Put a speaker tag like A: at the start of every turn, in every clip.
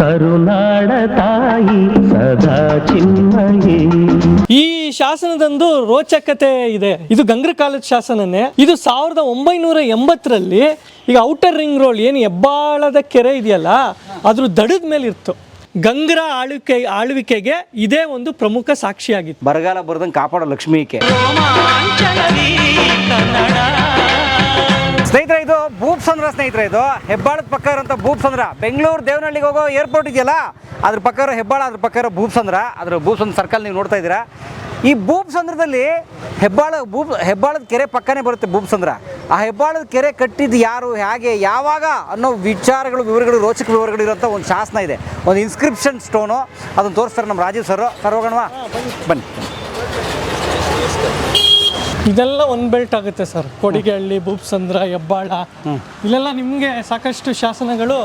A: ಕರುನಾಡ ತಾಯಿ ಸದಾ ಚಿನ್ಮಯಿ.
B: ಈ ಶಾಸನದೊಂದು ರೋಚಕತೆ ಇದೆ. ಇದು ಗಂಗ್ರ ಕಾಲದ ಶಾಸನನೇ. ಇದು 1980ರಲ್ಲಿ ಈಗ ಔಟರ್ ರಿಂಗ್ ರೋಡ್ ಏನು ಹೆಬ್ಬಾಳದ ಕೆರೆ ಇದೆಯಲ್ಲ ಅದ್ರ ದಡದ ಮೇಲೆ ಇತ್ತು. ಗಂಗ್ರ ಆಳ್ವಿಕೆಗೆ ಇದೇ ಒಂದು ಪ್ರಮುಖ ಸಾಕ್ಷಿಯಾಗಿತ್ತು.
C: ಬರಗಾಲ ಬರ್ದಂಗೆ ಕಾಪಾಡೋ ಲಕ್ಷ್ಮೀಕೆ. ಸ್ನೇಹಿತರೆ, ಇದು ಭೂಪ್ಸಂದ್ರ ಸ್ನೇಹಿತರೆ. ಇದು ಹೆಬ್ಬಾಳದ ಪಕ್ಕ ಇರೋಂಥ ಭೂಪ್ಸಂದ್ರ. ಬೆಂಗಳೂರು ದೇವನಹಳ್ಳಿಗೆ ಹೋಗೋ ಏರ್ಪೋರ್ಟ್ ಇದೆಯಲ್ಲ ಅದ್ರ ಪಕ್ಕ ಇರೋ ಹೆಬ್ಬಾಳ, ಅದ್ರ ಪಕ್ಕ ಇರೋ ಭೂಪ್ಸಂದ್ರ. ಅದ್ರ ಭೂಪ್ಸಂದ್ರ ಸರ್ಕಲ್ ನೀವು ನೋಡ್ತಾ ಇದ್ದೀರಾ. ಈ ಭೂಪ್ಸಂದ್ರದಲ್ಲಿ ಹೆಬ್ಬಾಳದ ಕೆರೆ ಪಕ್ಕನೇ ಬರುತ್ತೆ ಭೂಪ್ಸಂದ್ರ. ಆ ಹೆಬ್ಬಾಳದ ಕೆರೆ ಕಟ್ಟಿದ್ದು ಯಾರು, ಹೇಗೆ, ಯಾವಾಗ ಅನ್ನೋ ವಿವರಗಳು ರೋಚಕ ವಿವರಗಳು ಇರೋಂಥ ಒಂದು ಶಾಸನ ಇದೆ, ಒಂದು ಇನ್ಸ್ಕ್ರಿಪ್ಷನ್ ಸ್ಟೋನು. ಅದನ್ನು ತೋರಿಸ್ತಾರೆ ನಮ್ಮ ರಾಜೀವ್ ಸರ್. ಸರ್ ಹೋಗೋಣವಾ? ಬನ್ನಿ.
B: ಇದೆಲ್ಲ ಒಂದು ಬೆಲ್ಟ್ ಆಗುತ್ತೆ ಸರ್. ಕೊಡಿಗೆಹಳ್ಳಿ, ಭೂಪ್ಸಂದ್ರ, ಹೆಬ್ಬಾಳ, ಇಲ್ಲೆಲ್ಲ ನಿಮಗೆ ಸಾಕಷ್ಟು ಶಾಸನಗಳು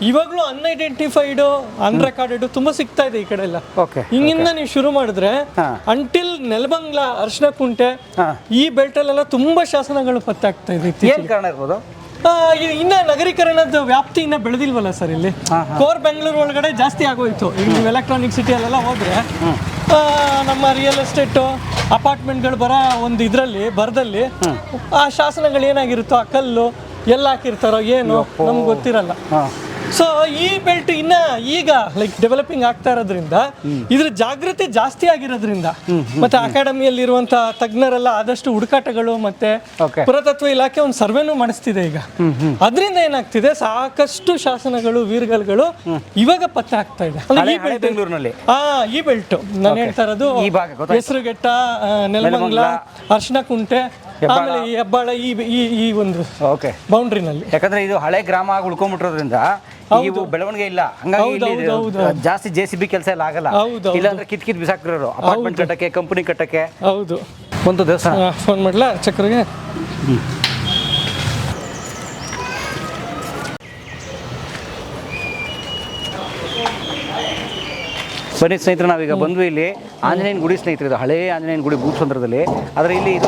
B: ಇವಾಗಲೂ ಅನ್ಐಡೆಂಟಿಫೈಡ್, ಅನ್ರೆಕಾರ್ಡೆಡ್ ತುಂಬಾ ಸಿಗ್ತಾ ಇದೆ ಈ ಕಡೆ ಎಲ್ಲ. ಹಿಂಗಿಂದ ನೀವು ಶುರು ಮಾಡಿದ್ರೆ ಅಂಟಿಲ್ ನೆಲಮಂಗ್ಲ, ಅರ್ಶಿನ ಕುಂಟೆ, ಈ ಬೆಲ್ಟ್ ಅಲ್ಲೆಲ್ಲ ತುಂಬಾ ಶಾಸನಗಳು ಪತ್ತೆ ಆಗ್ತಾ ಇದೆ.
C: ಏನು ಕಾರಣ ಇರ್ಬೋದು?
B: ಇನ್ನ ನಗರೀಕರಣದ ವ್ಯಾಪ್ತಿ ಇನ್ನ ಬೆಳೆದಿಲ್ವಲ್ಲ ಸರ್. ಇಲ್ಲಿ ಕೋರ್ ಬೆಂಗಳೂರು ಒಳಗಡೆ ಜಾಸ್ತಿ ಆಗೋಯ್ತು. ಈಗ ನೀವು ಎಲೆಕ್ಟ್ರಾನಿಕ್ ಸಿಟಿ ಅಲ್ಲೆಲ್ಲ ಹೋದ್ರೆ ನಮ್ಮ ರಿಯಲ್ ಎಸ್ಟೇಟು, ಅಪಾರ್ಟ್ಮೆಂಟ್ಗಳು ಬರೋ ಒಂದು ಇದರಲ್ಲಿ ಬರದಲ್ಲಿ ಆ ಶಾಸನಗಳು ಏನಾಗಿರುತ್ತೋ, ಆ ಕಲ್ಲು ಎಲ್ಲ ಹಾಕಿರ್ತಾರೋ ಏನು ನಮ್ಗೆ ಗೊತ್ತಿರಲ್ಲ. ಸೊ ಈ ಬೆಲ್ಟ್ ಇನ್ನ ಈಗ ಲೈಕ್ ಡೆವಲಪಿಂಗ್ ಆಗ್ತಾ ಇರೋದ್ರಿಂದ ಇದ್ರ ಜಾಗೃತಿ ಜಾಸ್ತಿ ಆಗಿರೋದ್ರಿಂದ ಮತ್ತೆ ಅಕಾಡೆಮಿಯಲ್ಲಿ ಇರುವಂತ ತಜ್ಞರೆಲ್ಲ ಆದಷ್ಟು ಹುಡುಕಾಟಗಳು ಮತ್ತೆ ಪುರಾತತ್ವ ಇಲಾಖೆ ಒಂದು ಸರ್ವೆನೂ ಮಾಡಿಸ್ತಿದೆ ಈಗ. ಅದರಿಂದ ಏನಾಗ್ತಿದೆ, ಸಾಕಷ್ಟು ಶಾಸನಗಳು, ವೀರ್ಗಲ್ಗಳು ಇವಾಗ ಪತ್ತೆ ಆಗ್ತಾ ಇದೆ.
C: ಬೆಂಗಳೂರಿನಲ್ಲಿ
B: ಈ ಬೆಲ್ಟ್ ನಾನು ಹೇಳ್ತಾ ಇರೋದು ಹೆಸರುಘಟ್ಟ, ನೆಲಮಂಗ್ಲ, ಅರ್ಶಿನ ಕುಂಟೆ, ಆಮೇಲೆ ಈ ಹೆಬ್ಬಾಳ, ಈ ಒಂದು ಬೌಂಡ್ರಿನಲ್ಲಿ.
C: ಯಾಕಂದ್ರೆ ಇದು ಹಳೆ ಗ್ರಾಮ ಆಗಿ ಉಳ್ಕೊಂಡ್ಬಿಟ್ಟಿರೋದ್ರಿಂದ ಇವು ಬೆಳವಣಿಗೆ ಇಲ್ಲ. ಹಂಗಾಗಿ ಜಾಸ್ತಿ JCB ಕೆಲಸ ಎಲ್ಲ ಆಗಲ್ಲ. ಇಲ್ಲಾಂದ್ರೆ ಕಿತ್ ಬಿಸಾಕ್ತಿರೋರು ಅಪಾರ್ಟ್ಮೆಂಟ್ ಕಟ್ಟಕ್ಕೆ, ಕಂಪನಿ ಕಟ್ಟಕ್ಕೆ.
B: ಹೌದು.
C: ಒಂದು ದೇವಸ್ಥಾನ.
B: ಫೋನ್ ಮಾಡ್ಲಾ ಚಕ್ರಿಗೆ?
C: ಬನ್ನಿ ಸ್ನೇಹಿತರೆ, ನಾವೀಗ ಬಂದ್ವಿ ಇಲ್ಲಿ ಆಂಜನೇಯನ ಗುಡಿ ಸ್ನೇಹಿತರೆ. ಇದು ಹಳೇ ಆಂಜನೇಯನ ಗುಡಿ ಭೂಪ್ಸಂದ್ರದಲ್ಲಿ. ಆದರೆ ಇಲ್ಲಿ ಇದು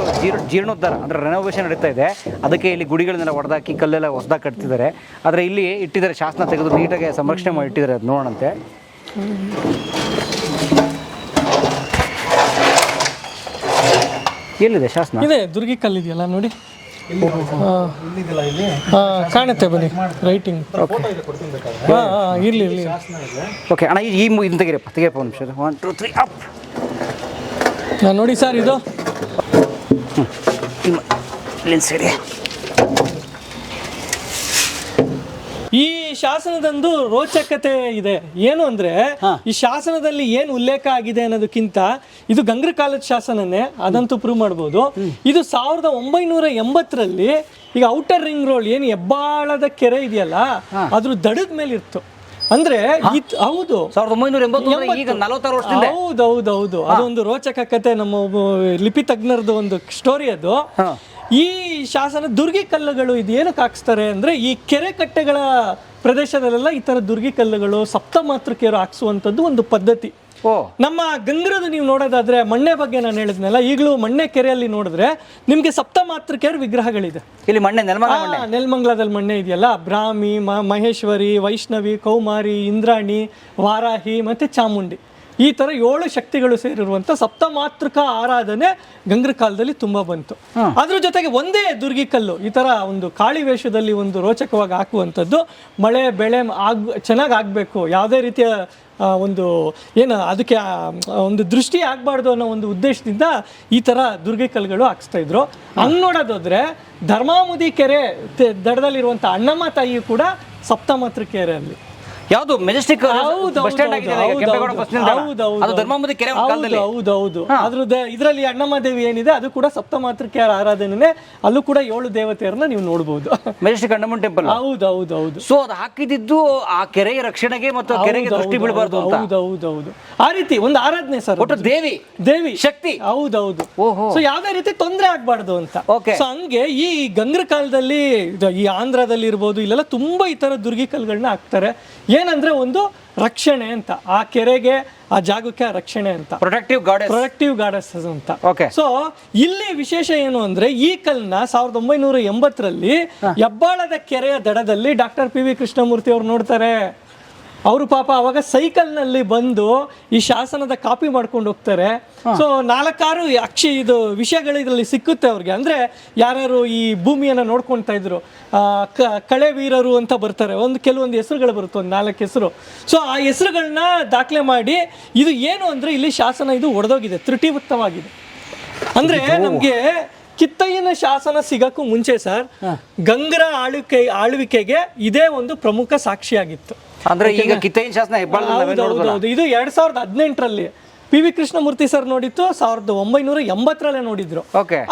C: ಜೀರ್ಣೋದ್ಧಾರ ಅಂದರೆ ರೆನೋವೇಷನ್ ನಡೀತಾ ಇದೆ. ಅದಕ್ಕೆ ಇಲ್ಲಿ ಗುಡಿಗಳನ್ನೆಲ್ಲ ಹೊಡೆದಾಕಿ ಕಲ್ಲೆಲ್ಲ ಹೊಸದಾಗಿ ಕಟ್ತಿದ್ದಾರೆ. ಆದರೆ ಇಲ್ಲಿ ಇಟ್ಟಿದ್ದಾರೆ, ಶಾಸನ ತೆಗೆದು ನೀಟಾಗಿ ಸಂರಕ್ಷಣೆ ಮಾಡಿ ಇಟ್ಟಿದ್ದಾರೆ. ಅದು ನೋಡೋಣಂತೆ. ಎಲ್ಲಿದೆ ಶಾಸನ?
B: ಇದೆ, ದುರ್ಗಿ ಕಲ್ಲಿದೆಯಲ್ಲ ನೋಡಿ, ಕಾಣುತ್ತೆ. ಬನ್ನಿ ರೈಟಿಂಗ್. ಇರ್ಲಿ ಇರ್ಲಿ.
C: ಓಕೆ ಅಣ್ಣ, ಈ ಇದನ್ನ ತೆಗಿರಪ್ಪ ಒಂದು ನಿಮಿಷ. 1 2 3 ಅಪ್.
B: ನೋಡಿ ಸರ್, ಇದು ಈ ಶಾಸನದೊಂದು ರೋಚಕತೆ ಇದೆ. ಏನು ಅಂದ್ರೆ ಈ ಶಾಸನದಲ್ಲಿ ಏನು ಉಲ್ಲೇಖ ಆಗಿದೆ ಅನ್ನೋದಕ್ಕಿಂತ ಇದು ಗಂಗ್ರ ಕಾಲದ ಶಾಸನನೇ, ಅದಂತೂ ಪ್ರೂವ್ ಮಾಡ್ಬೋದು. ಇದು 1980ರಲ್ಲಿ ಈಗ ಔಟರ್ ರಿಂಗ್ ರೋಡ್ ಏನು ಹೆಬ್ಬಾಳದ ಕೆರೆ ಇದೆಯಲ್ಲ ಅದ್ರ ದಡದ ಮೇಲೆ ಇತ್ತು. ಅಂದ್ರೆ ಹೌದು,
C: 1980.
B: ಹೌದೌದೌದು. ಅದೊಂದು ರೋಚಕ ಕತೆ, ನಮ್ಮ ಲಿಪಿ ತಜ್ಞರದ್ದು ಒಂದು ಸ್ಟೋರಿ ಅದು. ಈ ಶಾಸನ ದುರ್ಗಿ ಕಲ್ಲುಗಳು ಇದು ಏನಕ್ಕೆ ಹಾಕ್ಸ್ತಾರೆ ಅಂದ್ರೆ ಈ ಕೆರೆ ಕಟ್ಟೆಗಳ ಪ್ರದೇಶದಲ್ಲೆಲ್ಲ ಈ ತರ ದುರ್ಗಿ ಕಲ್ಲುಗಳು, ಸಪ್ತಮಾತೃಕೆಯರು ಹಾಕ್ಸುವಂಥದ್ದು ಒಂದು ಪದ್ಧತಿ. ನಮ್ಮ ಗಂಗ್ರದ ನೀವು ನೋಡೋದಾದ್ರೆ, ಮಣ್ಣೆ ಬಗ್ಗೆ ನಾನು ಹೇಳಿದ್ನಲ್ಲ, ಈಗಲೂ ಮಣ್ಣೆ ಕೆರೆಯಲ್ಲಿ ನೋಡಿದ್ರೆ ನಿಮ್ಗೆ ಸಪ್ತಮಾತೃಕೆಯರ ವಿಗ್ರಹಗಳಿದೆ.
C: ಇಲ್ಲಿ
B: ನೆಲಮಂಗ್ಲದಲ್ಲಿ ಮಣ್ಣೆ ಇದೆಯಲ್ಲ, ಬ್ರಾಹ್ಮಿ, ಮಹೇಶ್ವರಿ, ವೈಷ್ಣವಿ, ಕೌಮಾರಿ, ಇಂದ್ರಾಣಿ, ವಾರಾಹಿ ಮತ್ತೆ ಚಾಮುಂಡಿ, ಈ ತರ 7 ಶಕ್ತಿಗಳು ಸೇರಿರುವಂತ ಸಪ್ತಮಾತೃಕ ಆರಾಧನೆ ಗಂಗ್ರ ಕಾಲದಲ್ಲಿ ತುಂಬಾ ಬಂತು. ಅದ್ರ ಜೊತೆಗೆ ಒಂದೇ ದುರ್ಗಿ ಕಲ್ಲು ಈ ತರ ಒಂದು ಕಾಳಿ ವೇಷದಲ್ಲಿ ಒಂದು ರೋಚಕವಾಗಿ ಹಾಕುವಂಥದ್ದು, ಮಳೆ ಬೆಳೆ ಚೆನ್ನಾಗಿ ಆಗ್ಬೇಕು, ಯಾವುದೇ ರೀತಿಯ ಒಂದು ಏನು ಅದಕ್ಕೆ ಒಂದು ದೃಷ್ಟಿ ಆಗ್ಬಾರ್ದು ಅನ್ನೋ ಒಂದು ಉದ್ದೇಶದಿಂದ ಈ ತರ ದುರ್ಗಿ ಕಲ್ಲುಗಳು ಹಾಕ್ಸ್ತಾ ಇದ್ರು. ಹಂಗ್ ನೋಡೋದಾದ್ರೆ ಧರ್ಮಾಮುದಿ ಕೆರೆ ದಡದಲ್ಲಿರುವಂತ ಅಣ್ಣಮ್ಮ ತಾಯಿ ಕೂಡ ಸಪ್ತಮಾತೃಕೆಯರಲ್ಲಿ.
C: ಯಾವುದು ಮೆಜೆಸ್ಟಿಕ್ ಬಸ್ ಸ್ಟ್ಯಾಂಡ್ ಆಗಿದೆ ಕೆಂಪೇಗೌಡ ಬಸ್ ನಿಲ್ದಾಣ, ಅದು ಧರ್ಮಾಮುದಿ ಕೆರೆ ಕಾಲದಲ್ಲಿ.
B: ಹೌದೌದು. ಅದ್ರದ್ದು ಇದರಲ್ಲಿ ಅಣ್ಣಮ್ಮ ದೇವಿ ಏನಿದೆ ಅದು ಕೂಡ ಸಪ್ತಮಾತೃಕೆಯರ ಆರಾಧನೆ. ಅಲ್ಲೂ ಕೂಡ 7 ದೇವತೆಯರನ್ನ ನೀವು ನೋಡಬಹುದು.
C: ಮೆಜೆಸ್ಟಿಕ್ ಅಣ್ಣಮ್ಮನ ಟೆಂಪಲ್.
B: ಹೌದೌದೌದು.
C: ಸೊ ಅದು ಹಾಕಿದ್ದು ಆ ಕೆರೆಯ ರಕ್ಷಣೆಗೆ ಮತ್ತು ಕೆರೆಗೆ ದೃಷ್ಟಿ ಬೀಳಬಾರ್ದು ಅಂತ.
B: ಹೌದೌದೌದು. ಆ ರೀತಿ ಒಂದು ಆರಾಧನೆ ಸರ್,
C: ಒಟ್ಟು ದೇವಿ ಶಕ್ತಿ.
B: ಹೌದೌದು. ಸೊ ಯಾವ್ದೇ ರೀತಿ ತೊಂದರೆ ಆಗ್ಬಾರ್ದು ಅಂತ. ಸೊ ಹಂಗೆ ಈ ಗಂಗ್ರ ಕಾಲದಲ್ಲಿ ಈ ಆಂಧ್ರದಲ್ಲಿ ಇರ್ಬೋದು, ಇಲ್ಲೆಲ್ಲ ತುಂಬಾ ಈ ತರ ದುರ್ಗಿ ಕಲ್ಲುಗಳನ್ನ ಹಾಕ್ತಾರೆ. ಏನಂದ್ರೆ ಒಂದು ರಕ್ಷಣೆ ಅಂತ, ಆ ಕೆರೆಗೆ ಆ ಜಾಗಕ್ಕೆ ರಕ್ಷಣೆ ಅಂತ, ಪ್ರೊಟೆಕ್ಟಿವ್ ಗಾಡೆಸ್ ಅಂತ. ಸೊ ಇಲ್ಲಿ ವಿಶೇಷ ಏನು ಅಂದ್ರೆ ಈ ಕಲ್ನ 1980ರಲ್ಲಿ ಹೆಬ್ಬಾಳದ ಕೆರೆಯ ದಡದಲ್ಲಿ ಡಾಕ್ಟರ್ PV ಕೃಷ್ಣಮೂರ್ತಿ ಅವ್ರು ನೋಡ್ತಾರೆ. ಅವರು ಪಾಪ ಅವಾಗ ಸೈಕಲ್ನಲ್ಲಿ ಬಂದು ಈ ಶಾಸನದ ಕಾಪಿ ಮಾಡ್ಕೊಂಡು ಹೋಗ್ತಾರೆ. ಸೊ 4-6 ಇದು ವಿಷಯಗಳು ಇದರಲ್ಲಿ ಸಿಕ್ಕುತ್ತೆ ಅವ್ರಿಗೆ. ಅಂದ್ರೆ ಯಾರು ಈ ಭೂಮಿಯನ್ನ ನೋಡ್ಕೊಳ್ತಾ ಇದ್ರು, ಕಳೆ ವೀರರು ಅಂತ ಬರ್ತಾರೆ, ಕೆಲವೊಂದು ಹೆಸರುಗಳು ಬರುತ್ತೆ, ಒಂದು 4 ಹೆಸರು. ಸೊ ಆ ಹೆಸರುಗಳನ್ನ ದಾಖಲೆ ಮಾಡಿ ಇದು ಏನು ಅಂದ್ರೆ ಇಲ್ಲಿ ಶಾಸನ ಇದು ಒಡೆದೋಗಿದೆ, ತ್ರುಟಿಬದ್ಧವಾಗಿದೆ. ಅಂದ್ರೆ ನಮ್ಗೆ ಕಿತ್ತಯ್ಯನ ಶಾಸನ ಸಿಗಕ್ಕೂ ಮುಂಚೆ ಸರ್ ಗಂಗರ ಆಳ್ವಿಕೆಗೆ ಇದೇ ಒಂದು ಪ್ರಮುಖ ಸಾಕ್ಷಿಯಾಗಿತ್ತು.
C: ಅಂದ್ರೆ ಈಗ ಕಿತ್ತಯ್ಯನ ಶಾಸನ
B: ಹೌದು, ಇದು 2018ರಲ್ಲಿ PV ಕೃಷ್ಣಮೂರ್ತಿ ಸರ್ ನೋಡಿತ್ತು, 1980ರಲ್ಲೇ ನೋಡಿದ್ರು.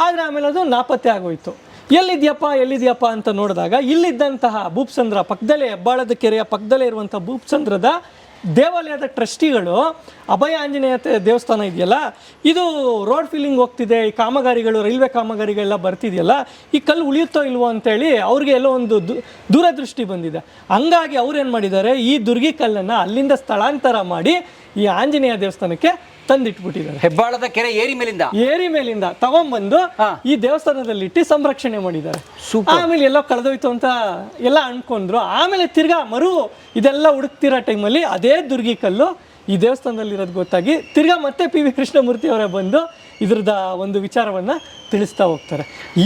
B: ಆದ್ರೆ ಆಮೇಲೆ ಅದು ನಾಪತ್ತೆ ಆಗೋಯ್ತು. ಎಲ್ಲಿದ್ಯಪ್ಪ ಅಂತ ನೋಡಿದಾಗ ಇಲ್ಲಿದ್ದಂತಹ ಭೂಪಸಂದ್ರ ಪಕ್ಕದಲ್ಲೇ, ಹೆಬ್ಬಾಳದ ಕೆರೆಯ ಪಕ್ಕದಲ್ಲೇ ಇರುವಂತಹ ಭೂಪಸಂದ್ರದ ದೇವಾಲಯದ ಟ್ರಸ್ಟಿಗಳು ಅಭಯ ಆಂಜನೇಯ ದೇವಸ್ಥಾನ ಇದೆಯಲ್ಲ, ಇದು ರೋಡ್ ಫಿಲ್ಲಿಂಗ್ ಹೋಗ್ತಿದೆ, ಈ ಕಾಮಗಾರಿಗಳು, ರೈಲ್ವೆ ಕಾಮಗಾರಿಗಳೆಲ್ಲ ಬರ್ತಿದೆಯಲ್ಲ, ಈ ಕಲ್ಲು ಉಳಿಯುತ್ತೋ ಇಲ್ವೋ ಅಂತೇಳಿ ಅವ್ರಿಗೆ ಎಲ್ಲೋ ಒಂದು ದೂರದೃಷ್ಟಿ ಬಂದಿದೆ. ಹಂಗಾಗಿ ಅವ್ರು ಏನು ಮಾಡಿದ್ದಾರೆ, ಈ ದುರ್ಗಿ ಕಲ್ಲನ್ನು ಅಲ್ಲಿಂದ ಸ್ಥಳಾಂತರ ಮಾಡಿ ಈ ಆಂಜನೇಯ ದೇವಸ್ಥಾನಕ್ಕೆ ತಂದಿಟ್ಬಿಟ್ಟಿದ್ದಾರೆ.
C: ಹೆಬ್ಬಾಳದ ಕೆರೆ ಏರಿ ಮೇಲಿಂದ ತಗೊಂಡ್ಬಂದು
B: ಈ ದೇವಸ್ಥಾನದಲ್ಲಿ ಇಟ್ಟು ಸಂರಕ್ಷಣೆ ಮಾಡಿದ್ದಾರೆ. ಆಮೇಲೆ ಎಲ್ಲೋ ಕಳೆದೋಯ್ತು ಅಂತ ಎಲ್ಲ ಅನ್ಕೊಂಡ್ರು. ಆಮೇಲೆ ತಿರ್ಗಾ ಇದೆಲ್ಲ ಹುಡುಕ್ತಿರೋ ಟೈಮಲ್ಲಿ ಅದೇ ದುರ್ಗಿ ಕಲ್ಲು ಈ ದೇವಸ್ಥಾನದಲ್ಲಿ ಇರೋದು ಗೊತ್ತಾಗಿ ತಿರ್ಗಾ ಮತ್ತೆ PV ಕೃಷ್ಣಮೂರ್ತಿ ಅವರೇ ಬಂದು ಇದ್ರದ ಒಂದು ವಿಚಾರವನ್ನ ತಿಳಿಸ್ತಾ ಹೋಗ್ತಾರೆ.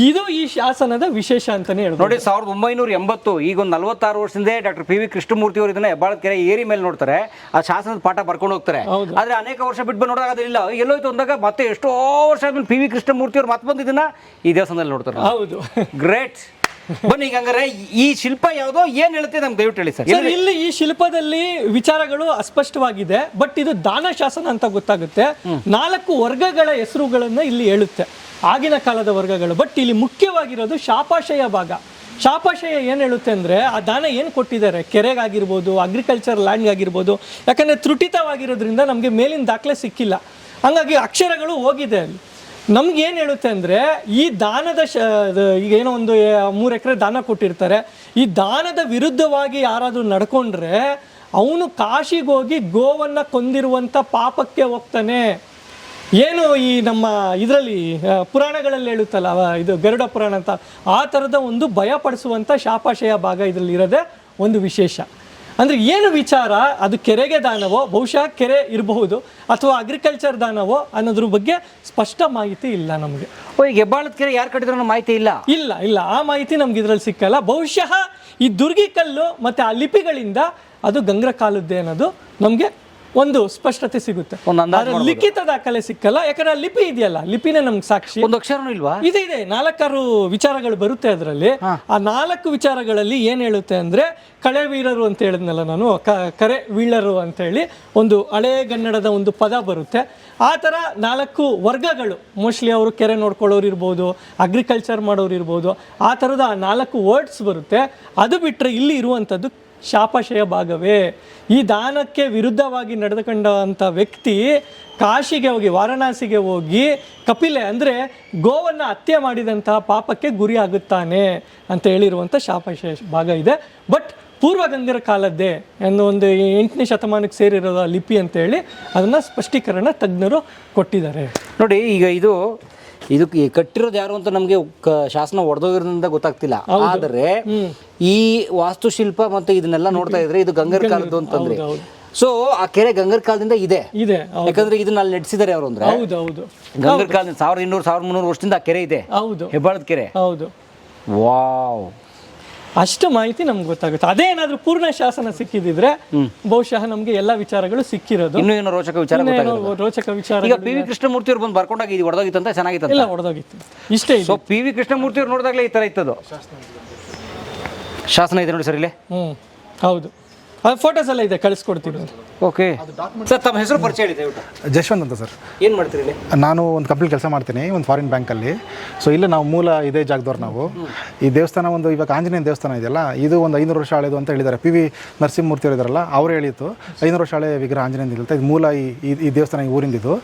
B: ಇದು ಈ ಶಾಸನದ ವಿಶೇಷ ಅಂತಾನೆ ಹೇಳ್ಬೋದು.
C: ನೋಡಿ, 1980, ಈಗ ಒಂದು 46 ವರ್ಷದಿಂದ ಡಾಕ್ಟರ್ PV ಕೃಷ್ಣಮೂರ್ತಿ ಅವರು ಇದನ್ನ ಹೆಬ್ಬಾಳದ ಕೆರೆ ಏರಿ ಮೇಲೆ ನೋಡ್ತಾರೆ, ಆ ಶಾಸನದ ಪಾಠ ಬರ್ಕೊಂಡು ಹೋಗ್ತಾರೆ. ಆದ್ರೆ ಅನೇಕ ವರ್ಷ ಬಿಟ್ಟು ಬಂದು ನೋಡಿದಾಗ ಅದಿಲ್ಲ, ಎಲ್ಲೋಯ್ತು ಅಂದಾಗ ಮತ್ತೆ ಎಷ್ಟೋ ವರ್ಷ ಆದ್ಮೇಲೆ PV ಕೃಷ್ಣಮೂರ್ತಿ ಅವರು ಮತ್ತೆ ಬಂದು ಇದನ್ನ ಈ ದೇವಸ್ಥಾನದಲ್ಲಿ ನೋಡ್ತಾರೆ.
B: ಹೌದು,
C: ಗ್ರೇಟ್. ಬನ್ನಿ, ಈಗ ಹಂಗಾರೆ ಈ ಶಿಲ್ಪ ಯಾವುದೋ ಏನ್ ಹೇಳುತ್ತೆ ನಮ್ಗೆ ದಯವಿಟ್ಟು ಹೇಳಿ ಸರ್.
B: ಇಲ್ಲಿ ಈ ಶಿಲ್ಪದಲ್ಲಿ ವಿಚಾರಗಳು ಅಸ್ಪಷ್ಟವಾಗಿದೆ, ಬಟ್ ಇದು ದಾನ ಶಾಸನ ಅಂತ ಗೊತ್ತಾಗುತ್ತೆ. 4 ವರ್ಗಗಳ ಹೆಸರುಗಳನ್ನ ಇಲ್ಲಿ ಹೇಳುತ್ತೆ, ಆಗಿನ ಕಾಲದ ವರ್ಗಗಳು. ಬಟ್ ಇಲ್ಲಿ ಮುಖ್ಯವಾಗಿರೋದು ಶಾಪಾಶಯ ಭಾಗ. ಶಾಪಾಶಯ ಏನು ಹೇಳುತ್ತೆ ಅಂದರೆ, ಆ ದಾನ ಏನು ಕೊಟ್ಟಿದ್ದಾರೆ, ಕೆರೆಗಾಗಿರ್ಬೋದು, ಅಗ್ರಿಕಲ್ಚರ್ ಲ್ಯಾಂಡ್ಗಾಗಿರ್ಬೋದು, ಯಾಕಂದರೆ ತ್ರುಟಿತವಾಗಿರೋದ್ರಿಂದ ನಮಗೆ ಮೇಲಿನ ದಾಖಲೆ ಸಿಕ್ಕಿಲ್ಲ, ಹಂಗಾಗಿ ಅಕ್ಷರಗಳು ಹೋಗಿದೆ ಅಲ್ಲಿ. ನಮ್ಗೆ ಏನು ಹೇಳುತ್ತೆ ಅಂದರೆ, ಈ ದಾನದ ಈಗ ಏನೋ ಒಂದು 3 ಎಕರೆ ದಾನ ಕೊಟ್ಟಿರ್ತಾರೆ, ಈ ದಾನದ ವಿರುದ್ಧವಾಗಿ ಯಾರಾದರೂ ನಡ್ಕೊಂಡ್ರೆ ಅವನು ಕಾಶಿಗೆ ಹೋಗಿ ಗೋವನ್ನು ಕೊಂದಿರುವಂಥ ಪಾಪಕ್ಕೆ ಹೋಗ್ತಾನೆ. ಏನು ಈ ನಮ್ಮ ಇದರಲ್ಲಿ ಪುರಾಣಗಳಲ್ಲಿ ಹೇಳುತ್ತಲ್ಲ, ಇದು ಗರುಡ ಪುರಾಣ ಅಂತ, ಆ ಥರದ ಒಂದು ಭಯಪಡಿಸುವಂಥ ಶಾಪಾಶಯ ಭಾಗ ಇದರಲ್ಲಿ ಇರೋದೇ ಒಂದು ವಿಶೇಷ. ಅಂದರೆ ಏನು ವಿಚಾರ, ಅದು ಕೆರೆಗೆ ದಾನವೋ, ಬಹುಶಃ ಕೆರೆ ಇರಬಹುದು, ಅಥವಾ ಅಗ್ರಿಕಲ್ಚರ್ ದಾನವೋ ಅನ್ನೋದ್ರ ಬಗ್ಗೆ ಸ್ಪಷ್ಟ ಮಾಹಿತಿ ಇಲ್ಲ ನಮಗೆ.
C: ಈಗ ಹೆಬ್ಬಾಳದ ಕೆರೆ ಯಾರು ಕಟ್ಟಿದ್ರು ಅನ್ನೋ ಮಾಹಿತಿ
B: ಇಲ್ಲ, ಆ ಮಾಹಿತಿ ನಮ್ಗೆ ಇದ್ರಲ್ಲಿ ಸಿಕ್ಕಲ್ಲ. ಬಹುಶಃ ಈ ದುರ್ಗಿ ಕಲ್ಲು ಮತ್ತು ಆ ಲಿಪಿಗಳಿಂದ ಅದು ಗಂಗರ ಕಾಲದ್ದೇ ಅನ್ನೋದು ನಮಗೆ ಒಂದು ಸ್ಪಷ್ಟತೆ ಸಿಗುತ್ತೆ. ಲಿಖಿತ ದಾಖಲೆ ಸಿಕ್ಕಲ್ಲ, ಯಾಕಂದ್ರೆ ಆ ಲಿಪಿ ಇದೆಯಲ್ಲ, ಲಿಪಿನೇ ನಮ್ಗೆ ಸಾಕ್ಷಿ.
C: ಒಂದು ಅಕ್ಷರನೂ ಇಲ್ವಾ?
B: ಇದೆ 4-6 ವಿಚಾರಗಳು ಬರುತ್ತೆ ಅದರಲ್ಲಿ. ಆ 4 ವಿಚಾರಗಳಲ್ಲಿ ಏನ್ ಹೇಳುತ್ತೆ ಅಂದ್ರೆ, ಕಳೆ ವೀರರು ಅಂತ ಹೇಳಿದ್ನಲ್ಲ ನಾನು, ಕರೆ ವೀಳರು ಅಂತ ಹೇಳಿ ಒಂದು ಹಳೆಗನ್ನಡದ ಒಂದು ಪದ ಬರುತ್ತೆ. ಆ ಥರ 4 ವರ್ಗಗಳು, ಮೋಸ್ಟ್ಲಿ ಅವರು ಕೆರೆ ನೋಡ್ಕೊಳ್ಳೋರು ಇರ್ಬೋದು, ಅಗ್ರಿಕಲ್ಚರ್ ಮಾಡೋರು ಇರ್ಬೋದು, ಆ ಥರದ 4 ವರ್ಡ್ಸ್ ಬರುತ್ತೆ. ಅದು ಬಿಟ್ಟರೆ ಇಲ್ಲಿ ಇರುವಂಥದ್ದು ಶಾಪಾಶಯ ಭಾಗವೇ. ಈ ದಾನಕ್ಕೆ ವಿರುದ್ಧವಾಗಿ ನಡೆದುಕೊಂಡಂಥ ವ್ಯಕ್ತಿ ಕಾಶಿಗೆ ಹೋಗಿ, ವಾರಣಾಸಿಗೆ ಹೋಗಿ ಕಪಿಲೆ ಅಂದರೆ ಗೋವನ್ನು ಹತ್ಯೆ ಮಾಡಿದಂತಹ ಪಾಪಕ್ಕೆ ಗುರಿ ಆಗುತ್ತಾನೆ ಅಂತ ಹೇಳಿರುವಂಥ ಶಾಪಾಶಯ ಭಾಗ ಇದೆ. ಬಟ್ ಪೂರ್ವಗಂಗರ ಕಾಲದ್ದೇ ಅನ್ನೋ ಒಂದು 8ನೇ ಶತಮಾನಕ್ಕೆ ಸೇರಿರೋ ಲಿಪಿ ಅಂತೇಳಿ ಅದನ್ನು ಸ್ಪಷ್ಟೀಕರಣ ತಜ್ಞರು ಕೊಟ್ಟಿದ್ದಾರೆ.
C: ನೋಡಿ, ಈಗ ಇದಕ್ಕೆ ಕಟ್ಟಿರೋದು ಯಾರು ಅಂತ ನಮಗೆ ಶಾಸನ ಒಡೆದೋಗಿರೋದ್ರಿಂದ ಗೊತ್ತಾಗ್ತಿಲ್ಲ. ಆದರೆ ಈ ವಾಸ್ತುಶಿಲ್ಪ ಮತ್ತೆ ಇದನ್ನೆಲ್ಲ ನೋಡ್ತಾ ಇದ್ರೆ ಇದು ಗಂಗರ ಕಾಲದ್ದು ಅಂತಂದ್ರೆ, ಸೊ ಆ ಕೆರೆ ಗಂಗರ ಕಾಲದಿಂದ ಇದೆ. ಯಾಕಂದ್ರೆ ಇದನ್ನ ಅಲ್ಲಿ ನಡೆಸಿದ್ದಾರೆ ಅವರು. ಅಂದ್ರೆ ಗಂಗರ ಕಾಲದಿಂದ 1200-1300 ವರ್ಷದಿಂದ ಆ ಕೆರೆ ಇದೆ, ಹೆಬ್ಬಾಳದ ಕೆರೆ. ವಾವ್,
B: ಅಷ್ಟು ಮಾಹಿತಿ ನಮ್ಗೆ ಗೊತ್ತಾಗುತ್ತೆ. ಅದೇ ಏನಾದ್ರೂ ಪೂರ್ಣ ಶಾಸನ ಸಿಕ್ಕಿದ್ರೆ ಬಹುಶಃ ನಮ್ಗೆ ಎಲ್ಲಾ ವಿಚಾರಗಳು ಸಿಕ್ಕಿರೋದು.
C: ಇನ್ನೂ ಏನೋ ರೋಚಕ ವಿಚಾರ. ಈಗ PV ಕೃಷ್ಣಮೂರ್ತಿ ಅವ್ರು ಬಂದು ಬರ್ಕೊಂಡಾಗ ಇದು ಹೊಡೆದೋಗಿತ್ತಂತ, ಚೆನ್ನಾಗಿತ್ತು.
B: ಇಲ್ಲ, ಹೊಡೆದೋಗಿತ್ತು ಇಷ್ಟೇ.
C: ಸೊ PV ಕೃಷ್ಣಮೂರ್ತಿ ಅವ್ರು ನೋಡಿದಾಗಲೇ ಈ ತರ ಇತ್ತದು ಶಾಸನ ಇದೆ ನೋಡಿ ಸರ್ ಇಲ್ಲಿ.
B: ಹೌದು, ಅದು ಫೋಟೋಸ್ ಎಲ್ಲ ಇದೆ, ಕಳಿಸ್ಕೊಡ್ತೀನಿ.
C: ಓಕೆ ಸರ್, ತಮ್ಮ ಹೆಸರು ಪರಿಚಯ ಹೇಳಿ ದಯವಿಟ್ಟು.
D: ಜಶ್ವಂತ್ ಅಂತ ಸರ್.
C: ಏನು ಮಾಡ್ತೀರಿ ಇಲ್ಲಿ?
D: ನಾನು ಒಂದು ಕಂಪ್ನಿ ಕೆಲಸ ಮಾಡ್ತೀನಿ, ಒಂದು ಫಾರಿನ್ ಬ್ಯಾಂಕಲ್ಲಿ. ಸೊ ಇಲ್ಲಿ ನಾವು ಮೂಲ ಇದೇ ಜಾಗದವ್ರು ನಾವು. ಈ ದೇವಸ್ಥಾನ ಒಂದು ಇವಾಗ ಆಂಜನೇಯ ದೇವಸ್ಥಾನ ಇದೆಯಲ್ಲ, ಇದು ಒಂದು 500 ವರ್ಷ ಹಳೆಯದು ಅಂತ ಹೇಳಿದ್ದಾರೆ. PV ನರಸಿಂಹಮೂರ್ತಿ ಅವರು ಇದ್ದಾರಲ್ಲ, ಅವ್ರು ಹೇಳಿತ್ತು 500 ವರ್ಷ ಹಳೆ ವಿಗ್ರಹ ಆಂಜನೇಯ ಇರುತ್ತೆ. ಇದು ಮೂಲ ಈ ದೇವಸ್ಥಾನ ಈ ಊರಿಂದಿದ್ದು.